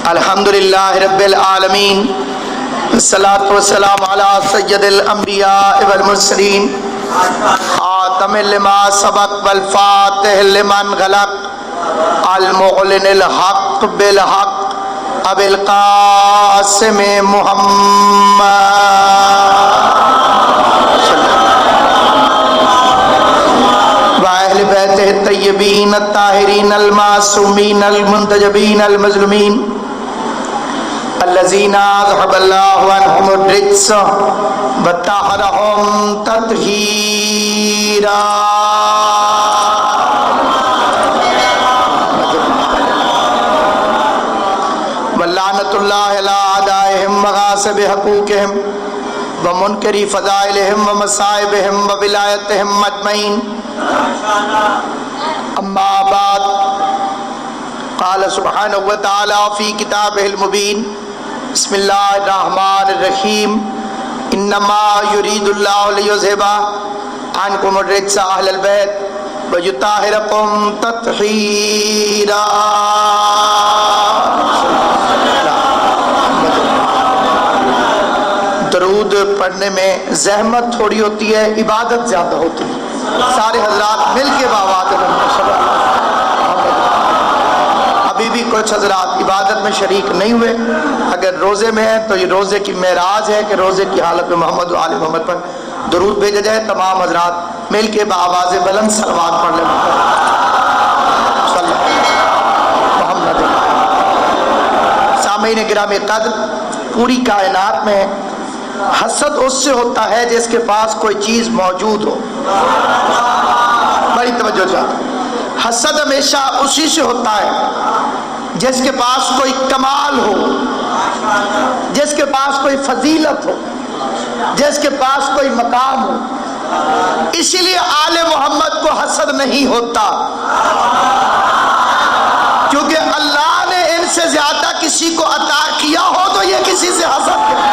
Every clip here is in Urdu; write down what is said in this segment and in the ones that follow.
الحمدللہ رب العالمین والصلاة والسلام علی سید الانبیاء والمرسلین خاتم لما سبق والفاتح لمن غلق المعلن الحق بالحق ابی القاسم محمد وأہل بیتہ الطیبین الطاہرین المعصومین المنتجبین المظلومین الذین اذهب اللہ عنہم الرجس وطہرہم تطہیرا ولعنۃ اللہ علی اعدائہم وغاصب حقوقہم ومنکری فضائلہم ومصائبہم وولایتہم اجمعین اما بعد قال سبحانہ وتعالی فی کتابہ المبین بسم اللہ الرحمن الرحیم انما یرید اللہ لیذھب عنکم الرجس اہل البیت ویطہرکم تطہیرا۔ درود پڑھنے میں زحمت تھوڑی ہوتی ہے، عبادت زیادہ ہوتی ہے۔ سارے حضرات مل کے باواد ابھی بھی کچھ حضرات عبادت میں شریک نہیں ہوئے، اگر روزے میں ہیں تو یہ روزے کی معراج ہے کہ روزے کی حالت میں محمد و آل محمد پر درود بھیجا جائے۔ تمام حضرات مل کے بآواز بلند صلوات پڑھ لیں صلی محمد۔ سامعین گرامی قدر، پوری کائنات میں حسد اس سے ہوتا ہے جس کے پاس کوئی چیز موجود ہو۔ بڑی توجہ چاہتا، حسد ہمیشہ اسی سے ہوتا ہے جس کے پاس کوئی کمال ہو، جس کے پاس کوئی فضیلت ہو، جس کے پاس کوئی مقام ہو۔ اسی لیے آل محمد کو حسد نہیں ہوتا، کیونکہ اللہ نے ان سے زیادہ کسی کو عطا کیا ہو تو یہ کسی سے حسد کرے۔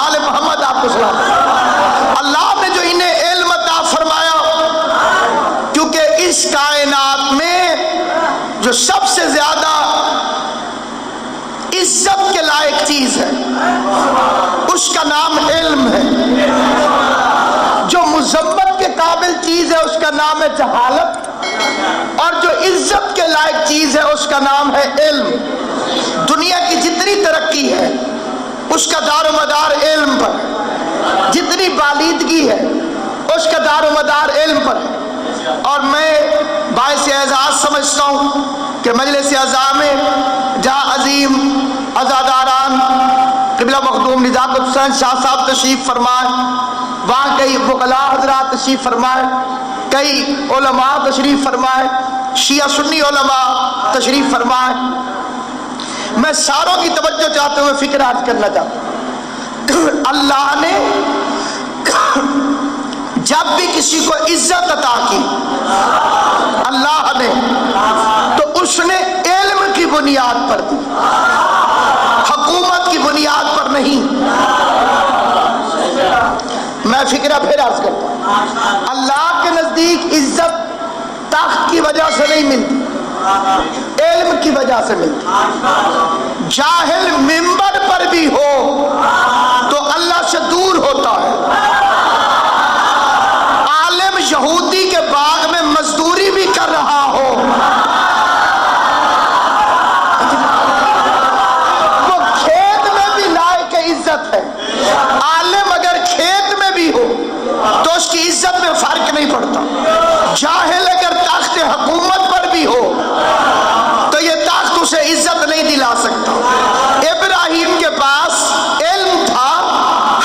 آل محمد آپ کو سلام۔ اللہ نے جو انہیں علم عطا فرمایا، کیونکہ اس کائنات میں جو سب سے زیادہ عزت کے لائق چیز ہے اس کا نام علم ہے، جو مذمت کے قابل چیز ہے اس کا نام ہے جہالت، اور جو عزت کے لائق چیز ہے اس کا نام ہے علم۔ دنیا کی جتنی ترقی ہے اس کا دار و مدار علم پر، جتنی بالیدگی ہے اس کا دار و مدار علم پر ہے۔ اور میں باعث اعزاز سمجھتا ہوں کہ مجلس اعزاء میں جہاں عظیم عزاداران قبلہ مخدوم نزاکت حسین شاہ صاحب تشریف فرمائے، وہاں کئی فقہاء حضرات تشریف فرمائے، کئی علماء تشریف فرمائے، شیعہ سنی علماء تشریف فرمائے، میں ساروں کی توجہ چاہتے ہوئے فکر عرض کرنا چاہتا ہوں۔ اللہ نے جب بھی کسی کو عزت عطا کی اللہ نے تو اس نے علم کی بنیاد پر دی، حکومت کی بنیاد پر نہیں۔ میں فکرہ پھر عرض کرتا ہوں، اللہ کے نزدیک عزت تخت کی وجہ سے نہیں ملتی، علم کی وجہ سے ملتی۔ جاہل منبر پر بھی ہو تو اللہ سے دور ہوتا ہے۔ عالم یہودی کے باغ میں مزدوری بھی کر رہا ہو، وہ کھیت میں بھی لائق عزت ہے۔ عالم اگر کھیت میں بھی ہو تو اس کی عزت میں فرق نہیں پڑتا۔ جاہل اگر تخت حکومت پر بھی ہو تو یہ تخت اسے عزت نہیں دلا سکتا۔ ابراہیم کے پاس علم تھا،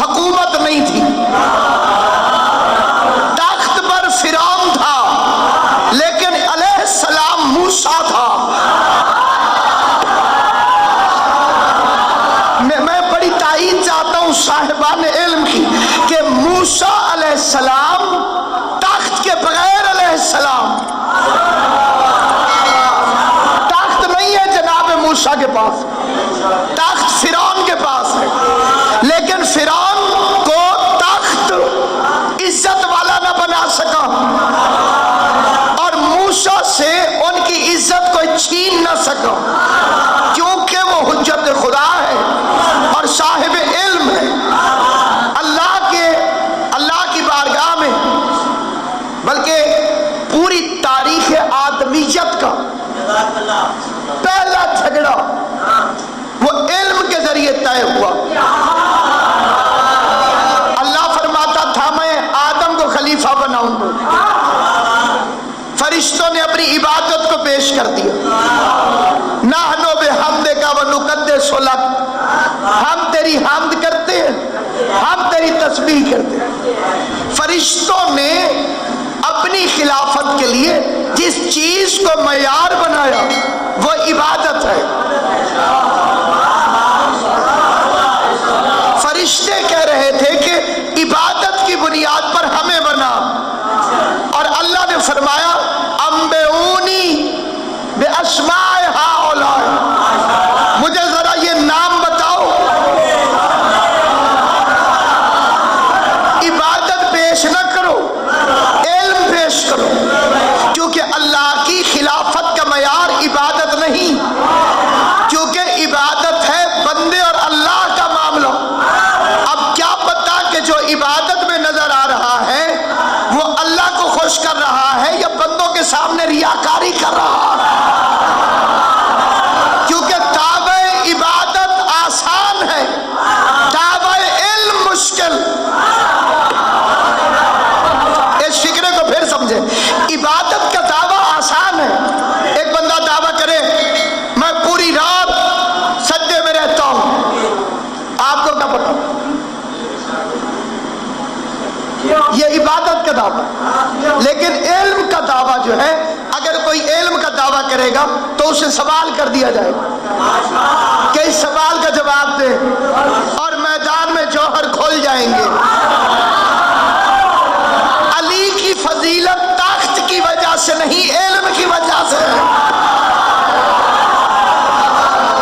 حکومت نہیں تھی، تخت پر فرعون تھا لیکن علیہ السلام موسیٰ تھا۔ میں بڑی تائید چاہتا ہوں صاحبان علم کی کہ موسیٰ علیہ السلام تخت کے بغیر علیہ السلام، تخت نہیں ہے جناب موسیٰ کے پاس، سکا، کیونکہ وہ حجت خدا ہے اور صاحب علم ہے۔ اللہ کی بارگاہ میں، بلکہ پوری تاریخ آدمیت کا پہلا جھگڑا وہ علم کے ذریعے طے ہوا۔ اللہ فرماتا تھا میں آدم کو خلیفہ بناؤں گا، فرشتوں نے اپنی عبادت کو پیش کر دیا، نحنو بحمدک ونقدس لک، ہم تیری حمد کرتے ہیں، ہم تیری تسبیح کرتے ہیں۔ فرشتوں نے اپنی خلافت کے لیے جس چیز کو معیار بنایا وہ عبادت ہے۔ فرشتے کہہ رہے تھے کہ عبادت کی بنیاد پر ہمیں بنا، اور اللہ نے فرمایا انبئونی باسماء ہؤلاء، مجھے ذرا یہ نام بتاؤ۔ عبادت پیش نہ کرو، علم پیش کرو، کیونکہ اللہ کی خلافت کا معیار عبادت نہیں، کیونکہ عبادت ہے بندے اور اللہ کا معاملہ۔ اب کیا پتا کہ جو عبادت میں نظر آ رہا ہے وہ اللہ کو خوش کر رہا ہے یا بندوں کے سامنے ریاکاری کر رہا ہے، کیونکہ تابع عبادت آسان ہے، تابع علم مشکل۔ اس فکرے کو پھر سمجھے، عبادت کا دعویٰ آسان ہے۔ ایک بندہ دعویٰ کرے میں پوری رات سجدے میں رہتا ہوں، آپ کو کیا پتا؟ یہ عبادت کا دعویٰ۔ لیکن علم کا دعویٰ جو ہے، اگر کوئی علم کا دعویٰ کرے گا تو اسے سوال کر دیا جائے گا کہ اس سوال کا جواب دے، اور میدان میں جوہر کھول جائیں گے۔ علی کی فضیلت طاقت کی وجہ سے نہیں، علم کی وجہ سے ہے۔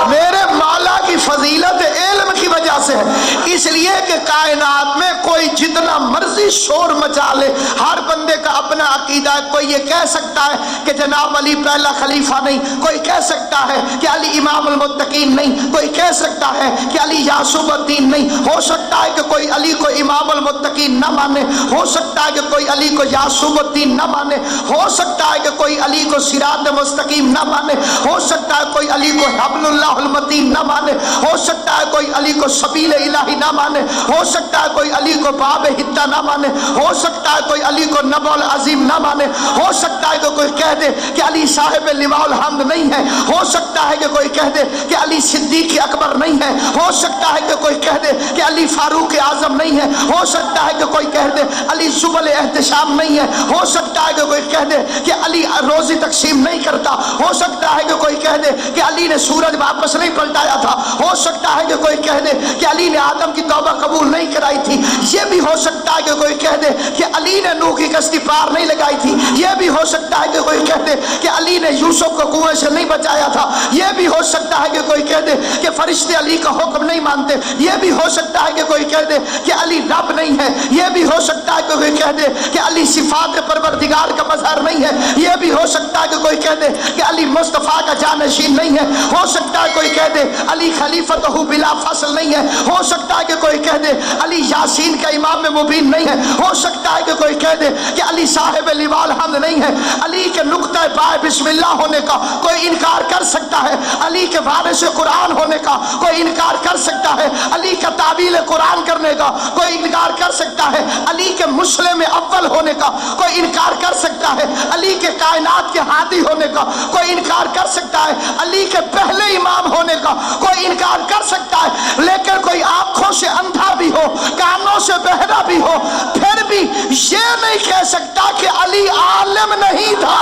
میرے مولا کی فضیلت علم کی وجہ سے ہے، اس لیے کہ کائنات میں کوئی جتنا مرضی شور مچا لے، ہر بندے کا اپنا عقیدہ ہے۔ کوئی یہ کہہ سکتا ہے کہ جناب علی پہلا خلیفہ نہیں، کوئی کہہ سکتا ہے کہ علی امام المتقین نہیں، کوئی کہہ سکتا ہے کہ علی یعصوب الدین نہیں۔ ہو سکتا ہے کہ کوئی علی کو امام المتقین نہ مانے، ہو سکتا ہے کہ کوئی علی کو یعصوب الدین نہ مانے، ہو سکتا ہے کہ کوئی علی کو صراط مستقیم نہ مانے، ہو سکتا ہے کوئی علی کو حبل اللہ المتین نہ مانے، ہو سکتا ہے کوئی علی کو سبیل الہی نہ مانے، ہو سکتا ہے کوئی علی کو باب حتہ نہ مانے، ہو سکتا ہے کوئی علی کو نبع العظیم نہ مانے، ہو سکتا ہے کہ کوئی کہہ دے کہ علی صاحب لواء الحمد نہیں ہے، ہو سکتا ہے کہ کوئی کہہ دے کہ علی صدیق اکبر نہیں ہے، ہو سکتا ہے کہ کوئی کہہ دے کہ علی فاروق اعظم نہیں ہے، ہو سکتا ہے کہ کوئی کہہ دے علی سبل احتشام نہیں ہے، ہو سکتا ہے کہ کوئی کہہ دے کہ علی روزی تقسیم نہیں کرتا، ہو سکتا ہے کہ کوئی کہہ دے کہ علی نے سورج واپس نہیں پلٹایا تھا، ہو سکتا ہے کہ کوئی کہہ دے کہ علی نے آدم کی توبہ قبول نہیں کرائی تھی، یہ بھی ہو سکتا ہے کہ کوئی کہہ دے کہ علی نے نوح کی کشتی پار نہیں لگائی تھی، یہ بھی ہو سکتا ہے کہ کوئی کہہ دے کہ علی نے یوسف کو کنویں سے نہیں بچایا تھا، یہ بھی ہو سکتا ہے کہ کوئی کہہ دے کہ فرشتے علی کا حکم نہیں مانتے، یہ بھی ہو سکتا ہے کہ کوئی کہہ دے کہ علی رب نہیں ہے، یہ بھی ہو سکتا ہے کہ کوئی کہہ دے کہ علی صفات پروردگار کا مظہر نہیں ہے، یہ بھی ہو سکتا ہے کہ کوئی کہہ دے کہ علی مصطفیٰ کا جانشین نہیں ہے، ہو سکتا ہے کوئی کہہ دے علی خلیفۃ بلا فصل نہیں ہے، ہو سکتا ہے کہ کوئی کہہ دے علی یاسین کا امام مبین نہیں ہے، ہو سکتا ہے کہ کوئی کہہ دے کہ علی صاحب لواء الحمد نہیں ہے۔ علی کے نقطہ پائے بسم اللہ ہونے کا کوئی انکار کر سکتا ہے، علی کے وارث قرآن ہونے کا کوئی انکار کر سکتا ہے، علی کا تعویل قرآن کرنے کا کوئی انکار کر سکتا ہے، علی کے مسلم اول ہونے کا کوئی انکار کر سکتا ہے، علی کے کائنات کے ہادی ہونے کا کوئی انکار کر سکتا ہے، علی کے پہلے امام ہونے کا کوئی انکار کر سکتا ہے، لیکن کوئی آنکھوں سے اندھا بھی ہو، کانوں سے بہرا بھی ہو، پھر بھی یہ نہیں کہہ سکتا کہ علی عالم نہیں تھا۔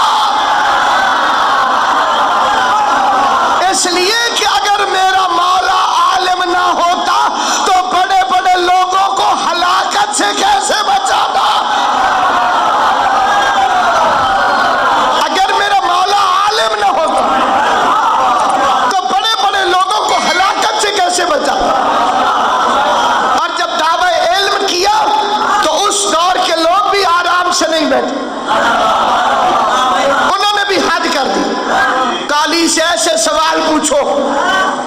اس لیے کہ اگر میرا مولا عالم نہ ہوتا تو بڑے بڑے لوگوں کو ہلاکت سے کیسے بچانا؟ اگر میرا مولا عالم نہ ہوتا تو بڑے بڑے لوگوں کو ہلاکت سے کیسے بچانا؟ اور جب دعوی علم کیا تو اس دور کے لوگ بھی آرام سے نہیں بیٹھے، علی سے ایسے سوال پوچھو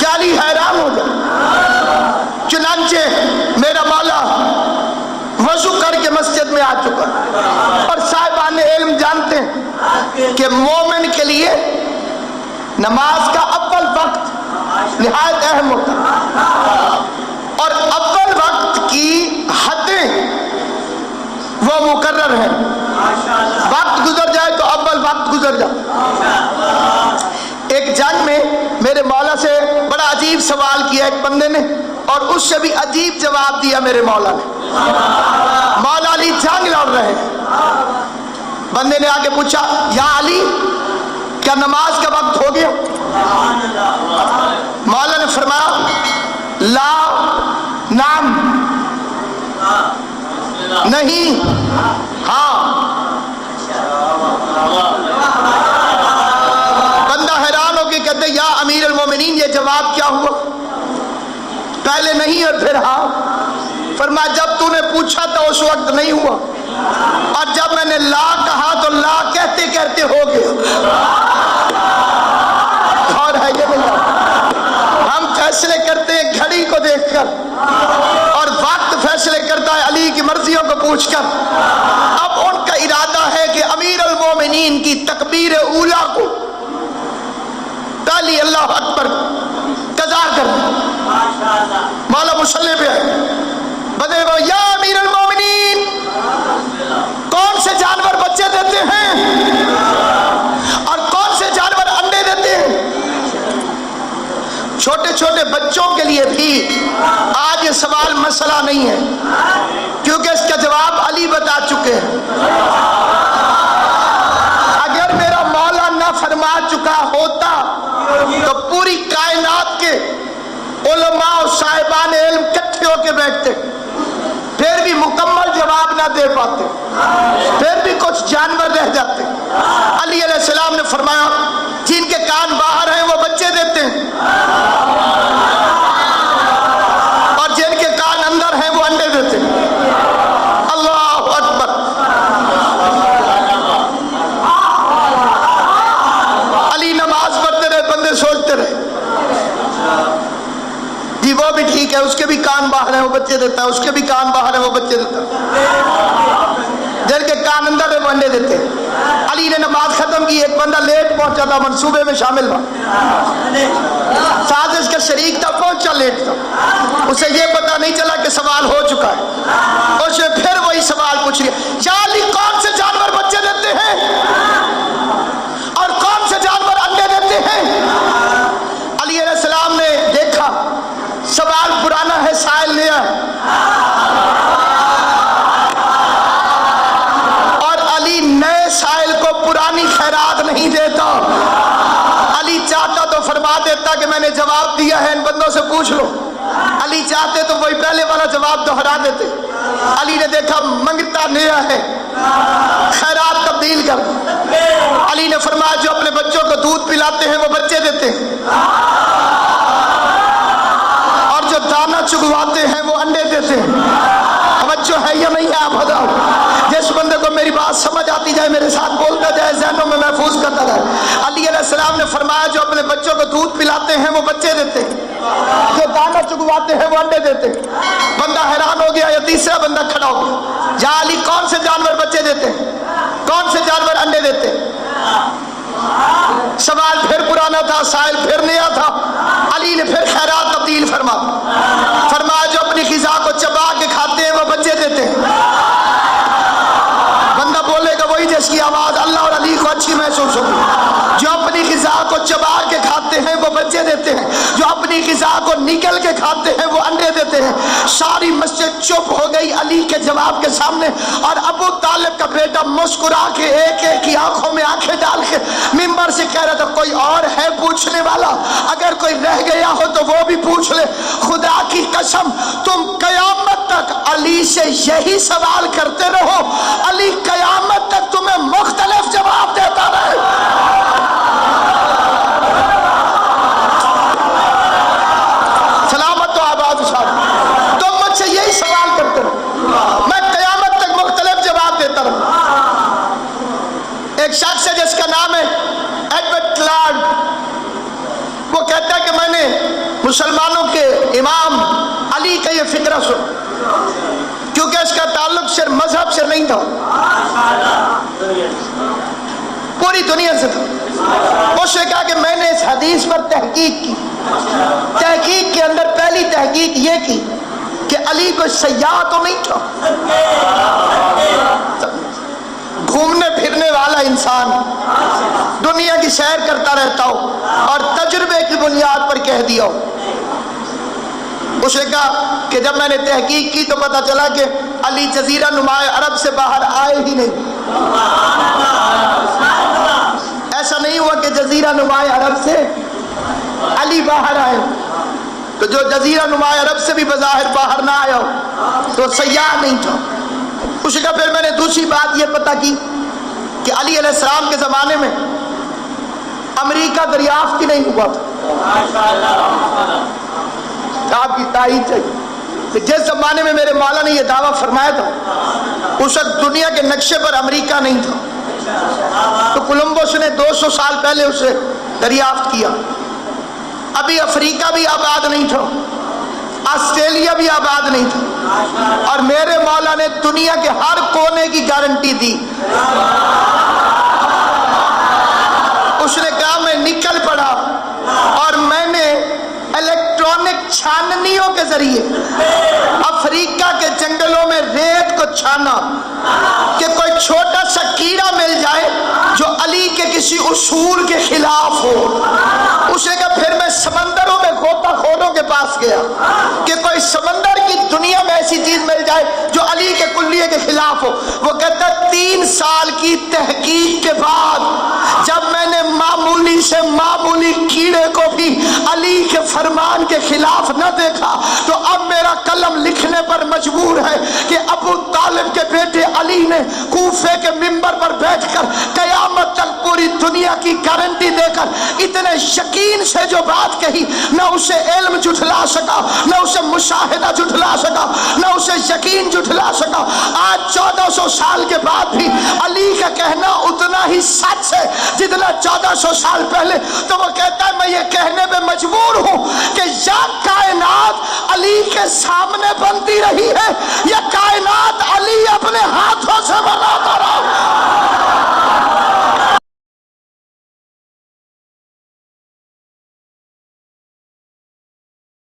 کہ علی حیران ہو جائے۔ چنانچہ میرا مولا وضو کر کے مسجد میں آ چکا، اور صاحبان علم جانتے ہیں کہ مومن کے لیے نماز کا اول وقت نہایت اہم ہوتا ہے، اور اول وقت کی حدیں وہ مقرر ہیں۔ وقت گزر جائے تو اول وقت گزر جائے۔ ایک جنگ میں میرے مولا سے بڑا عجیب سوال کیا ایک بندے نے، اور اس سے بھی عجیب جواب دیا میرے مولا نے۔ مولا علی جنگ لڑ رہے ہیں، بندے نے آگے پوچھا یا علی کیا نماز کا وقت ہو گیا؟ مولا نے فرمایا لا نام، نہیں ہاں۔ بندہ حیران ہو کے کہتے یا امیر المومنین یہ جواب کیا ہوا؟ پہلے نہیں اور پھر ہاں۔ فرمایا جب تو نے پوچھا تو اس وقت نہیں ہوا، اور جب میں نے لا کہا تو لا کہتے کہتے ہو گیا۔ اور ہے یہ نہیں، ہم فیصلے کرتے ہیں گھڑی کو دیکھ کر، اور وقت فیصلے کرتا ہے علی کی مرضیوں کو پوچھ کر۔ اب ان کا ارادہ ہے کہ امیر المومنین کی تکبیر اولا کو پہلی اللہ اکبر قضا کر مولا مصلی پہ ہے، بدے کو یا امیر المومنین کون سے جانور بچے دیتے ہیں اور کون سے جانور انڈے دیتے ہیں؟ چھوٹے چھوٹے بچوں کے لیے بھی آج یہ سوال مسئلہ نہیں ہے، کیونکہ اس کا جواب علی بتا چکے ہیں۔ اگر میرا مولا نہ فرما چکا ہوتا تو پوری کائنات کے علماء اور صاحبان علم اکٹھے ہو کے بیٹھتے، پھر بھی مکمل جواب نہ دے پاتے، پھر بھی کچھ جانور رہ جاتے۔ علی علیہ السلام نے فرمایا جن کے کان باہر ہیں وہ بچے دیتے ہیں، اور جن کے کان اندر ہیں وہ انڈے دیتے ہیں۔ اللہ اکبر۔ علی نماز پڑھتے رہے، بندے سوچتے رہے جی وہ بھی ٹھیک ہے، اس کے بھی کان باہر ہیں وہ بچے دیتا ہے، اس کے بھی کان باہر ہیں وہ بچے دیتا ہے، جن کے کان اندر ہیں وہ انڈے دیتے ہیں۔ علی نے نماز ختم کی، ایک بندہ لیٹ پہنچا تھا، منصوبے میں شامل تھا، سازش کا شریک تھا، پہنچا لیٹ تھا، اسے یہ پتہ نہیں چلا کہ سوال ہو چکا ہے، اسے پھر وہی سوال پوچھ لیا یا علی کون سے جانور بچے دیتے ہیں اور کون سے جانور انڈے دیتے ہیں؟ علی علیہ السلام نے دیکھا سوال پرانا ہے، سائل نیا ہے، اور علی نئے سائل کو پرانی خیرات نہیں دیتا۔ علی چاہتا تو فرما دیتا کہ میں نے جواب دیا ہے، ان بندوں سے پوچھ لو۔ علی چاہتے تو وہی پہلے والا جواب دہرا دیتے۔ علی نے دیکھا منگتا نیا ہے، خیرات تبدیل کر۔ علی نے فرمایا جو اپنے بچوں کو دودھ پلاتے ہیں وہ بچے دیتے ہیں، اور جو دانا چگواتے ہیں وہ انڈے دیتے ہیں۔ توجہ ہے یا نہیں ہے آپ بتاؤ؟ جس بندے کو میری بات سمجھ آتی جائے میرے ساتھ بولتا جائے، ذہنوں میں محفوظ کرتا جائے۔ علی علیہ السلام نے فرمایا جو اپنے بچوں کو دودھ پلاتے ہیں وہ بچے دیتے ہیں، جو دانا چگواتے ہیں وہ انڈے دیتے ہیں۔ بندہ حیران ہو گیا، یا تیسرا بندہ کھڑا ہو گیا، جا علی کون سے جانور بچے دیتے ہیں، کون سے جانور انڈے دیتے ہیں؟ سوال پھر پرانا تھا، سائل پھر نیا تھا۔ علی نے پھر خیرات تبدیل فرمایا جو اپنی غذا کو چبا کے کھاتے ہیں وہ بچے دیتے ہیں۔ بندہ بولے گا وہی جس کی آواز اللہ اور علی کو اچھی محسوس ہوگی۔ جو اپنی غذا کو چبا کے کھاتے ہیں وہ بچے دیتے ہیں، جو اپنی غذا کو نگل کے کھاتے ہیں وہ انڈے دیتے ہیں۔ ساری مسجد چپ ہو گئی علی کے جواب کے سامنے، اور ابو طالب کا بیٹا مسکرا کے ایک ایک کی آنکھوں میں آنکھیں ڈال کے منبر سے کہہ رہا تھا کوئی اور ہے پوچھنے والا؟ اگر کوئی رہ گیا ہو تو وہ بھی پوچھ لے۔ خدا کی قسم تم قیامت تک علی سے یہی سوال کرتے رہو، علی قیامت تک تمہیں مختلف جواب دیتا رہے۔ سلامت و آباد صاحب، تم مجھ سے یہی سوال کرتے رہو، میں قیامت تک مختلف جواب دیتا رہوں۔ ایک شخص ہے جس کا نام ہے ایڈورڈ کلارک، مسلمانوں کے امام علی کا یہ فکرہ سن، کیونکہ اس کا تعلق صرف مذہب سے نہیں تھا، پوری دنیا سے تھا۔ اس نے کہا کہ میں نے اس حدیث پر تحقیق کی، تحقیق کے اندر پہلی تحقیق یہ کی کہ علی کوئی سیاح تو نہیں تھا، گھومنے پھرنے والا انسان، دنیا کی سیر کرتا رہتا ہو اور تجربے کی بنیاد پر کہہ دیا ہو۔ اس نے کہا کہ جب میں نے تحقیق کی تو پتہ چلا کہ علی جزیرہ نما عرب سے باہر آئے ہی نہیں۔ ایسا نہیں ہوا کہ جزیرہ نما عرب سے علی باہر آئے، تو جو جزیرہ نما عرب سے بھی بظاہر باہر نہ آیا ہو تو سیاح نہیں تھا۔ اس کا پھر میں نے دوسری بات یہ پتہ کی کہ علی علیہ السلام کے زمانے میں امریکہ دریافت ہی نہیں ہوا تھا۔ آپ کی تائید چاہیے کہ جس زمانے میں میرے مولا نے یہ دعویٰ فرمایا تھا اس وقت دنیا کے نقشے پر امریکہ نہیں تھا، تو کولمبس نے 200 سال پہلے اسے دریافت کیا۔ ابھی افریقہ بھی آباد نہیں تھا، آسٹریلیا بھی آباد نہیں تھا، اور میرے مولا نے دنیا کے ہر کونے کی گارنٹی دی۔ اس نے کہا میں نکل پڑا اور میں نے الیکٹرانک چھاننیوں کے ذریعے افریقہ کے جنگلوں میں ریت کو چھانا کہ کوئی چھوٹا سا کیڑا مل جائے جو علی کے کسی اصول کے خلاف ہو۔ اسے کہ پھر میں سمندروں میں غوطہ خوروں کے پاس گیا کہ کوئی سمندر کی دنیا میں ایسی چیز مل جائے جو علی کے کلیے کے خلاف ہو۔ وہ کہتا 3 سال کی تحقیق کے بعد جب میں نے معمولی سے معمولی کیڑے کو بھی علی کے فرمان کے خلاف نہ دیکھا تو اب میرا قلم لکھنے پر مجبور ہے کہ ابو طالب کے بیٹے علی نے کوفے کے منبر پر بیٹھ کر قیامت تک پوری دنیا کی گارنٹی دے کر اتنے یقین سے جو بات کہی، نہ اسے علم جھٹلا سکا، نہ اسے مشاہدہ جھٹلا سکا، نہ اسے یقین جھٹلا سکا۔ آج 1400 سال کے بعد بھی علی کا کہنا اتنا ہی سچ ہے جتنا 1400 سال پہلے۔ تو وہ کہتا ہے میں یہ کہنے پہ مجبور ہوں کہ یا کائنات علی کے سامنے بنتی رہی ہے یا کائنات علی اپنے ہاتھوں سے بناتا رہا۔